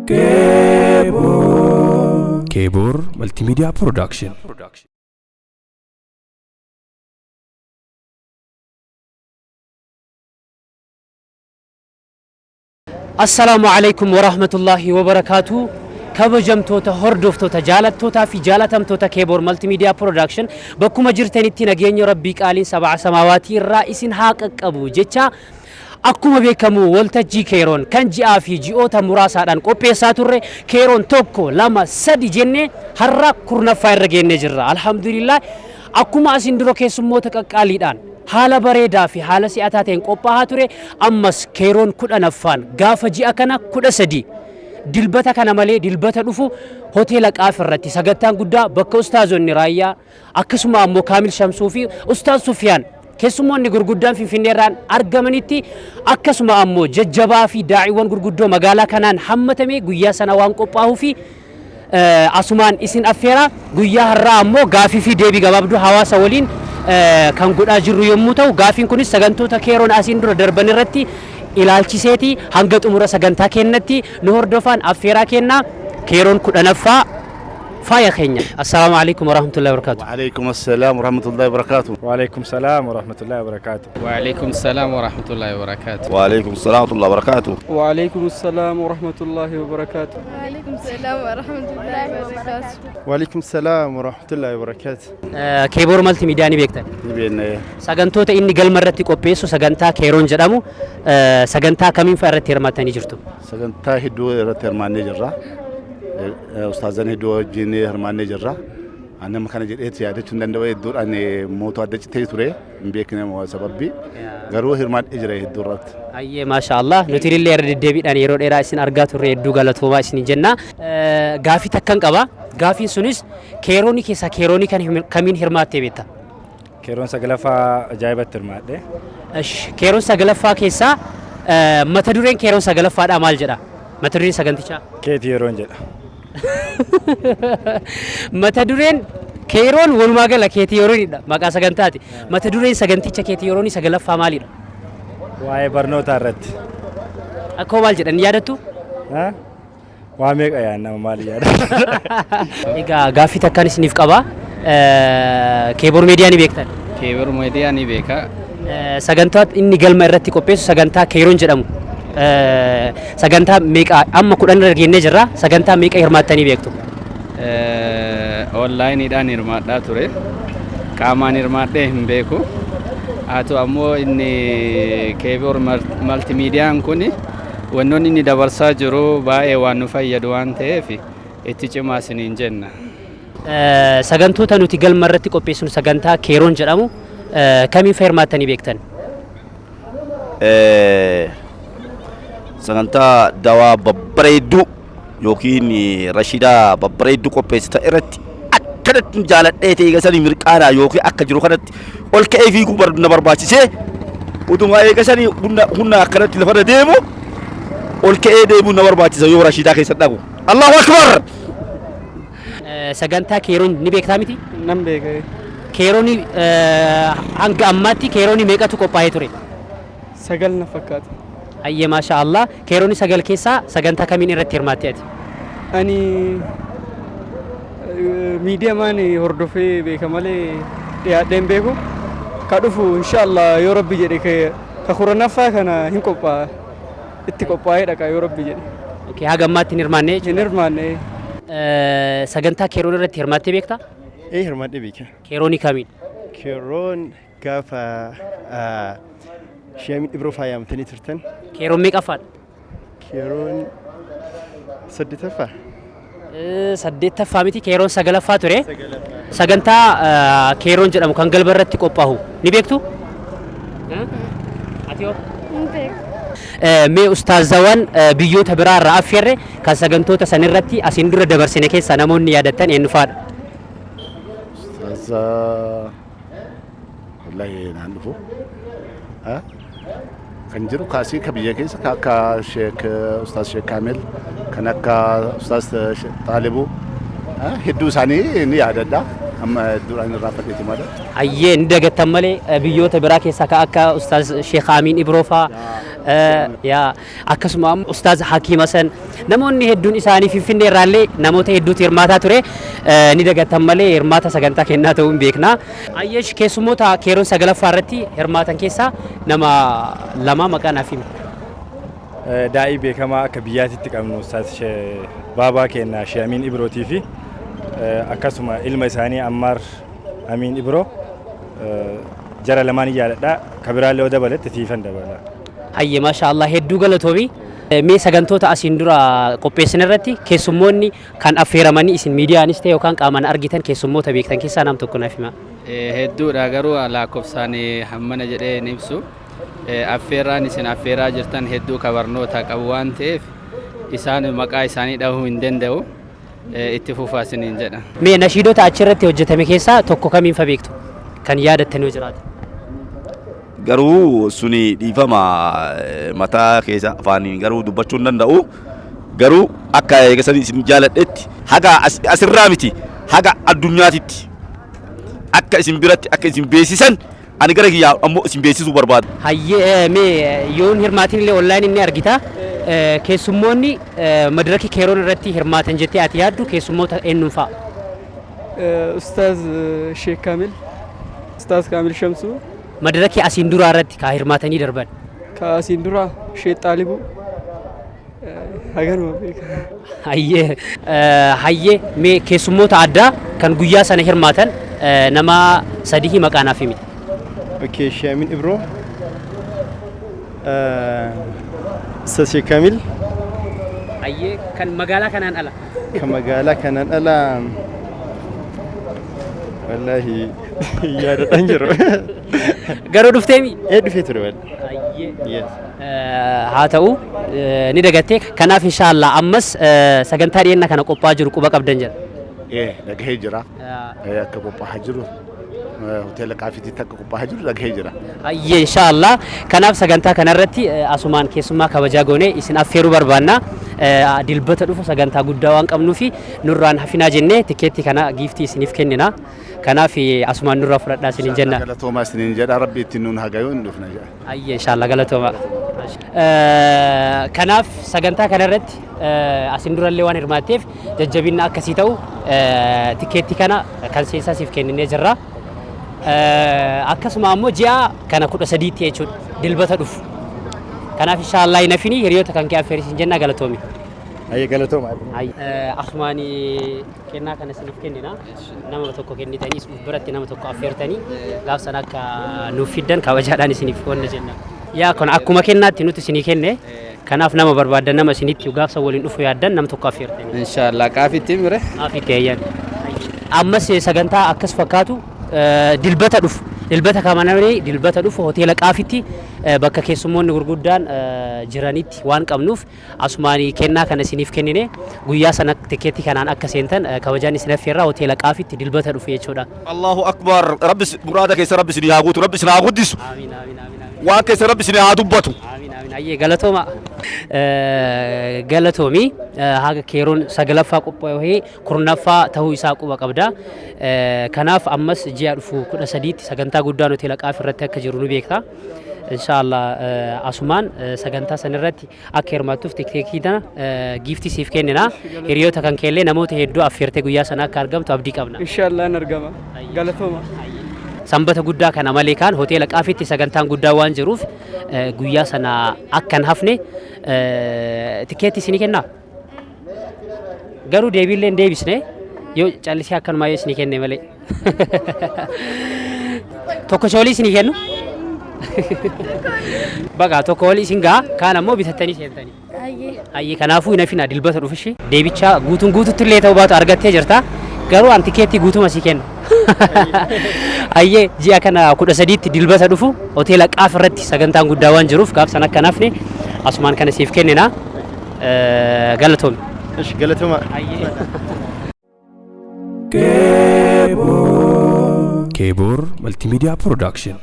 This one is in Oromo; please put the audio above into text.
Kebor Multimedia Production. Assalamu alaikum wa rahmatullahi wa barakatuh. kabajamtoota hordoftoota jaalattoota fi jaalatamtoota Kebor Multimedia Production bakkuma jirtanitti nageenya rabbii qaaliin sab'a samaawaati irraa isin haa qaqqabu jecha akkuma beekamu waltajjii Keeroon kan ji'aa fi ji'oota muraasaadhaan qopheessaa turre Keeroon tokko lama sadi jenne har'a kurnaffaa irra geennee jirra. Alhamdulillah akkuma asin dura keessummoota qaqqaaliidhaan haala bareedaa fi haala si'ataa ta'een qophaa'aa ture ammas Keeroon 10ffaan gaafa ji'a kana 13 dilbata kana malee dilbata dhufu hoteela Qaaf irratti sagantaan guddaa bakka ustaazonni raayyaa akkasuma ammoo Kaamil Shamsuu fi ustaaz Sufiyaan keessummoonni gurguddaan Finfinneerraan argamanitti akkasuma ammoo jajjabaa fi daa'iiwwan gurguddoo magaalaa kanaan hammatame guyyaa sana waan qophaa'uu fi asumaan isin affeera guyyaa har'aa ammoo gaafii fi deebii gabaabduu hawaasa waliin kan godhaa jirru yommuu ta'u gaafiin kunis sagantoota Keeroon asiin dura darban irratti ilaalchiseeti hanga xumura sagantaa kennatti nu hordofaan affeeraa kenna Keeroon 10ffaa faaya keenya. Assalamu alaykum wa rahmatullahi wa barakatuh. Wa alaykum assalam wa rahmatullahi wa barakatuh. Wa alaykum salam wa rahmatullahi wa barakatuh. Wa alaykum salam wa rahmatullahi wa barakatuh. Wa alaykum salam wa rahmatullahi wa barakatuh. Wa alaykum salam wa rahmatullahi wa barakatuh. Wa alaykum salam wa rahmatullahi wa barakatuh. Wa alaykum salam wa rahmatullahi wa barakatuh. Kebor Multimedia ni beektan. Ni beekna. Sagantoota inni galma irratti qopheessu sagantaa Keeroon jedhamu sagantaa kamiin fa'aa irratti hirmaatanii jirtu? Sagantaa hedduu irratti hirmaannee jirra. Ustaazan hedduu wajjin hirmaannee jirra. Nama kana jedheetti yaadachuun danda'u hedduudhaan mootuu adda citee ture hin beekne sababbii garuu hirmaannee jira hedduu irratti. Ayyee maashaallah nuti illee irra deddeebiidhaan yeroo dheeraa isin argaa turre hedduu galatoomaa isin jenna. Gaafii takkan qaba. Gaafiin sunis Keeroonii keessaa Keeroonii kamiin hirmaattee beekta? Keeroon sagalaffaa ajaa'ibatti hirmaadhe. Keeroon sagalaffaa keessaa mata dureen Keeroon sagalaffaadhaa maal jedha? Mata dureen sagantichaa? Keetii Yeroon jedha. Mata dureen Keeroon walumaa gala Keetii Yeroonidha maqaa sagantaati. Mata dureen saganticha Keetii Yeroonii sagalaffaa maalidha? Waa'ee barnootaa irratti. Akkoo maal jedhan yaadattu? Waa meeqa yaadna maali yaadatu? Egaa gaaffii takkaan isiniif qaba. Kebor Meediyaa ni beektan? Kebor Meediyaa ni beeka. Sagantaa inni galma irratti qopheessu sagantaa Keeroon jedhamu. Sagantaa meeqa amma 10 irra geennee jirra. Sagantaa meeqa hirmaattanii beektu? Onlaayiniidhaan hirmaadhaa ture. Qaamaan hirmaadhee hin beeku. Haa ta'u ammoo inni Kebor Multimeediyaan kun wannoonni inni dabarsaa jiru baay'ee waan nu fayyadu waan ta'eef itti cimaa isiniin jenna. Sagantoota nuti galma irratti qopheessinu sagantaa Keeroon jedhamu kamiin fa'aa hirmaattanii beektan? Sagantaa dawaa babbareedduu yookiin Rashidaa babbareedduu qopheessita irratti akkanatti jaaladhee ta'e gasanii mirqaanaa yookiin akka jiru kanatti ol ka'ee fiiguu na barbaachisee utuma eegasanii humna akkanatti lafarra deemu ol ka'ee deemuu na barbaachisa yoo Rashidaa keessa dhagu. Allahu Akbar! Sagantaa Keeroon ni beektaa miti? Nan beeka. Keeroonii hanga ammaatti Keeroonii meeqatu qophaa'ee ture? 9 na fakkaata. Ayyee maashaallah Keeroonii 9 keessaa sagantaa kamiin irratti hirmaattee ati? Ani miidiyaa maan hordofee beeka malee dhiyaadheen beeku. Ka dhufu inshallah yoo rabbi jedhe ka 10ffaa kana hin qophaa'a. Itti qophaa'ee dhaqa yoo rabbi jedhe. Okay, haga ammaatti hin hirmaanne? Hin hirmaanne. Sagantaa Keeroon irratti hirmaattee beektaa? Hirmaadhee beeka. Keeroonii kamiin? Keeroon gaafa Sheemii Ibroo faayamtanii turtan. Keeroon meeqaffaadha? Keeroon 8ffaa. 8ffaa miti Keeroon 9ffaa ture. Sagantaa Keeroon jedhamu kan galma irratti qophaa'u ni beektu? Ati hoo? Hin beeku. Mee ustaazawwan biyyoota biraa irraa affeerre kan sagantoota san irratti asiin dura dabarsine keessaa namoonni yaadattan eenyu fa'aadha? Ustaaza wallahi naan dhufu. Kan jiru kaasii ka biyya keessa akka Ustaaz Sheek Kaamil kan akka Ustaaz Xaalibuu hedduu isaanii ni yaadadha. Amma duraan irraa fadheeti malee. Ayyee ni dagattan malee biyyoota biraa keessaa akka Ustaaz Sheek Amiin Ibroo fa'aa yaa akkasuma ustaaz Hakiim Hasan namoonni hedduun isaanii Finfinnee irraallee namoota hedduutu hirmaataa ture ni dagatan malee hirmaata sagantaa kennaa ta'uu hin beekna. Ayyeesh keessummoota keeroon sagalaffaa irratti hirmaatan keessaa nama lama maqaa naaf himi. Daa'ii beekamaa akka biyyaatitti qabnu ustaaz baabaa keenya Sheekh Amiin Ibrootii fi akkasuma ilma isaanii Ammaar Amiin Ibroo jara lamaan jaaladha kabiraallee oo dabaletti tiifan dabala. Hayyee maashaallah hedduu galatoomi. Mee sagantoota asiin dura qopheessin irratti keessummoonni kan affeeramanii isin miidiyaanis ta'e yookaan qaamaan argitan keessummoota beektan keessaa nam tokko naaf hima. Hedduudha garuu lakkoofsaan hammana jedhee hin ibsu. Affeerraan isin affeeraa jirtan hedduu kabarnoota qabu waan ta'eef isaan maqaa isaanii dhahuu hin danda'u. Itti fufaa isiniin jedha. Mee nashiidota achirratti hojjetame keessaa tokko kamiin fa beektu kan yaadattanii jiraatu? Garuu suni dhiifama mataa keessa afaaniin garuu dubbachuu hin danda'u. Garuu akka eegasan isin jaaladhetti haga asirraa miti haga addunyaatitti akka isin biratti akka isin beeksisan ani gara kiyyaa ammoo isin beeksisuu barbaada. Hayyee mee yoon hirmaatiin illee online inni argita. Keessummoonni madaraki keeroon irratti hirmaatan jettee ati yaaddu keessummoota eenyuun fa'a? Ustaaz Sheekh Kaamil, Ustaaz Kaamil Shamsuu. Madaraki asiin duraa irratti ka hirmaatanii darban? Ka asiin duraa Sheekh Xaalibuu. Haganuma beeka. Hayyee mee keessummoota addaa kan guyyaa sana hirmaatan nama sadii maqaa naaf himi. Okay, Sheekh Amiin Ibroo. Ustaaz Sheekh Kaamil. Hayyee kan magaalaa kanaan ala? Kan magaalaa kanaan ala wallahi yaadadhaan jiru. Garuu dhufteemi? Dhufee ture wal. Hayyee. Haa ta'u ni dagattee kanaaf inshaallah ammas sagantaa dhiyeenya kana qophaa'aa jiru quba qabdan jira. Dhagahee jira. Akka qophaa'aa jiru hoteela Qaafiitti akka qophaa'aa jiru dhagahee jira. Hayyee inshaallah kanaaf sagantaa kanarratti asumaan keessummaa kabajaa goonee isin affeeruu barbaanna. Dilbata dhufu sagantaa guddaa waan qabnuufi nurraan hafinaa jennee tikeetti kana giiftii isiniif kennina. Kanaaf asumaan nurraa fudhadhaa isiniin jenna. Galatoomaa isiniin jedha rabbi ittiin nuun hagayuu hin dhufna jedha. Hayyee inshaallah galatooma. Kanaaf sagantaa kanarratti asin durallee waan hirmaatteef jajjabinna akkasii ta'u tikeetti kana kan seensaa siif kenninee jirra. Akkasuma ammoo ji'a kana 13tti jechuudha dilbata dhufu. Kanaaf inshaallah hin hafini hiriyoota kan kee affeerisiin jenna galatoomi. Hayyee galatooma. Asumaan kennaa kana isiniif kennina. Nama tokko kennitanii biratti nama tokko affeertanii gaaf sana akka nuuf fiddan kabajaadhaan isiniif wanna jenna. Yaa kun akkuma kennaatti nuti isinii kenne kanaaf nama barbaadan nama isinitti gaafsa waliin dhufu yaaddan nama tokko affeertanii. Inshaallah Qaafiitti mire. Qaafiitti ayyan. Ammas sagantaa akkas fakkaatu dilbata dhufu. Dilbata kamanamee dilbata dhufu hoteela Qaafiitti bakka keessummoonni gurguddaan jiranitti waan qabnuuf asumaan kennaa kana isiniif kennine guyyaa sana tikeetti kanaan akka seentan kabajaan isin affeerraa hoteela Qaafiitti dilbata dhufu jechuudha. Allahu akbar rabbis muraada keessa rabbis ni haa guutu rabbis ni haa guddisu. Amiin amiin amiin. Waan keessa rabbis ni haa dubbatu. Amiin amiin. Hayyee galatooma. Galatoomi haga keeroon sagalaffaa qophaa'ee kurnaffaa ta'uu isaa quba qabda. Kanaaf ammas ji'a dhufu 13tti sagantaa guddaan hoteela Qaafii irratti akka jiru nu beekta. Inshaallah asumaan sagantaa sanirratti akka hirmaattuuf tikeetii tana giiftii siif kennina. Hiriyoota kan keellee namoota hedduu affeertee guyyaa sana akka argamtu abdii qabna. Inshaallah in argama. Galatooma. Sanbata guddaa kana malee kan hoteela Qaafiitti sagantaan guddaa waan jiruuf guyyaa sana akka hin hafne tikeetii isinii kenna. Garuu deebiillee hin deebisne yoo callisee akkanumaa yoo isinii kenne malee. Tokko shoolii isinii kennu. Baga tokko wali isin gaa kaan ammoo bitattanii seentanii. Hayyee kanaafuu hin hafina dilbata dhufishi deebicha guutuutti illee ta'uu baatu argattee jirta. Garuu an tikeetii guutuma sii kenna. Hayyee ji'a kana 13tti dilbata dhufu hoteela Qaafii irratti sagantaan guddaa waan jiruuf gaaf sana akka nafne asumaan kana siif kennina. Galatoomi. Galatoomaa. Kebor Multimedia Production.